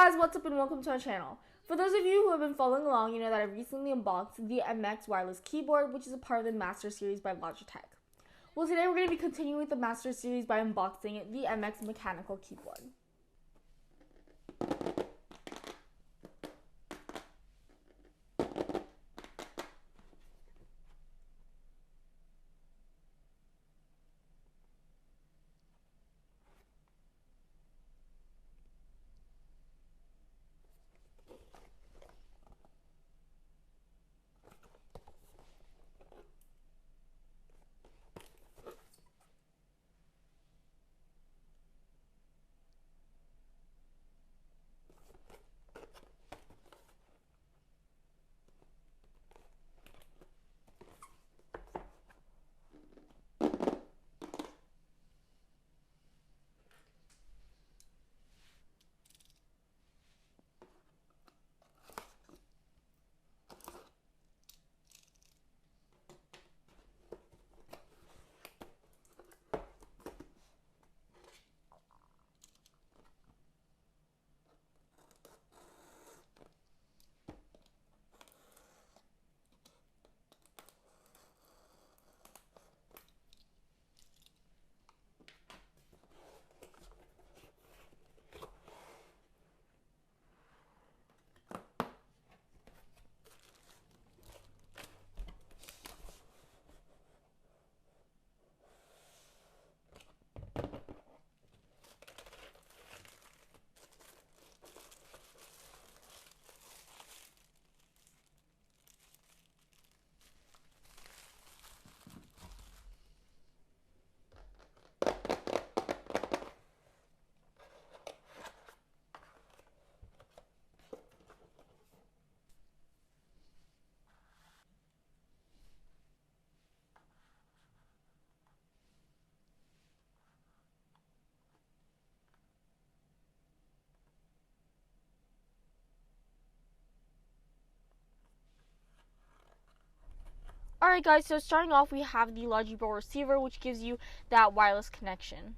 guys, what's up and welcome to our channel. For those of you who have been following along, you know that I recently unboxed the MX wireless keyboard, which is a part of the Master Series by Logitech. Well, today we're going to be continuing with the Master Series by unboxing the MX mechanical keyboard. Alright guys, so starting off we have the Logibro receiver, which gives you that wireless connection.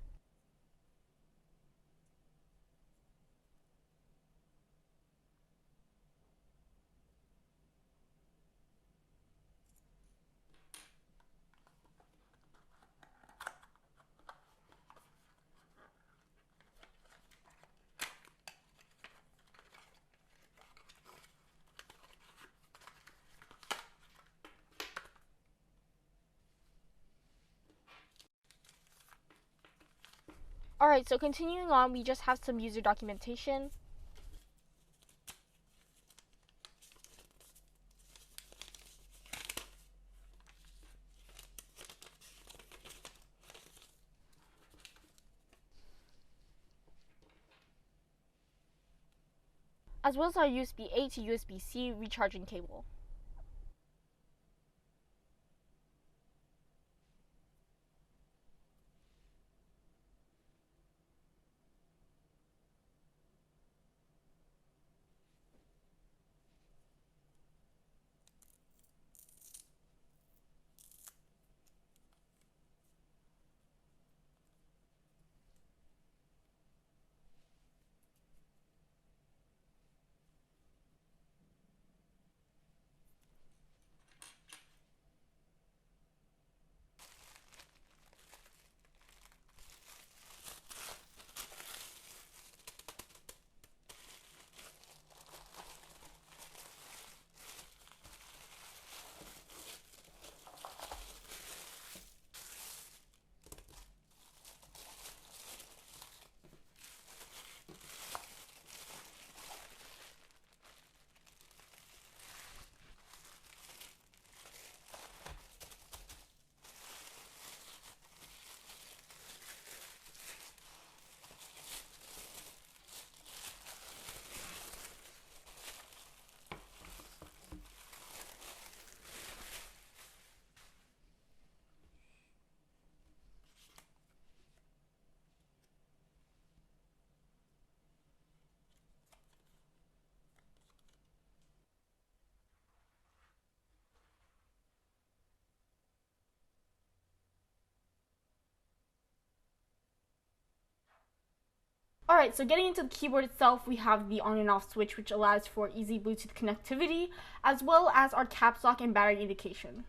Alright, so continuing on, we just have some user documentation. As well as our USB-A to USB-C recharging cable. Alright, so getting into the keyboard itself, we have the on and off switch, which allows for easy Bluetooth connectivity, as well as our caps lock and battery indication.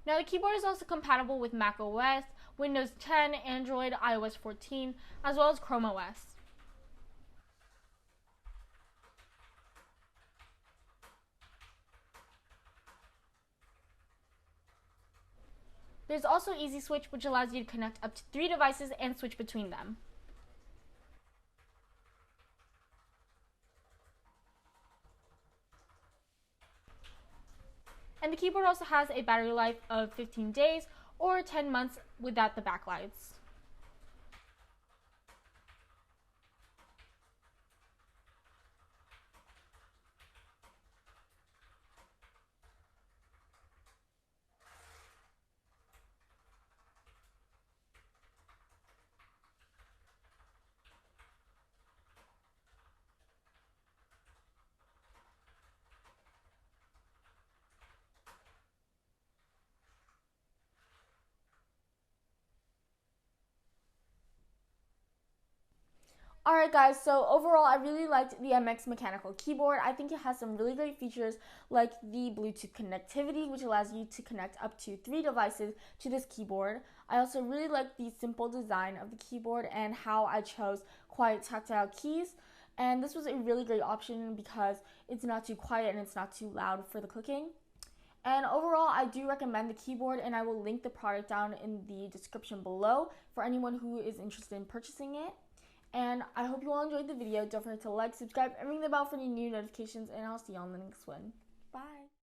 Now the keyboard is also compatible with Mac OS, Windows 10, Android, iOS 14, as well as Chrome OS. There's also Easy Switch, which allows you to connect up to 3 devices and switch between them. And the keyboard also has a battery life of 15 days or 10 months without the backlights. Alright guys, so overall I really liked the MX mechanical keyboard. I think it has some really great features like the Bluetooth connectivity, which allows you to connect up to 3 devices to this keyboard. I also really like the simple design of the keyboard and how I chose quiet tactile keys. And this was a really great option because it's not too quiet and it's not too loud for the clicking. And overall, I do recommend the keyboard, and I will link the product down in the description below for anyone who is interested in purchasing it. And I hope you all enjoyed the video. Don't forget to like, subscribe, and ring the bell for any new notifications, and I'll see you on the next one.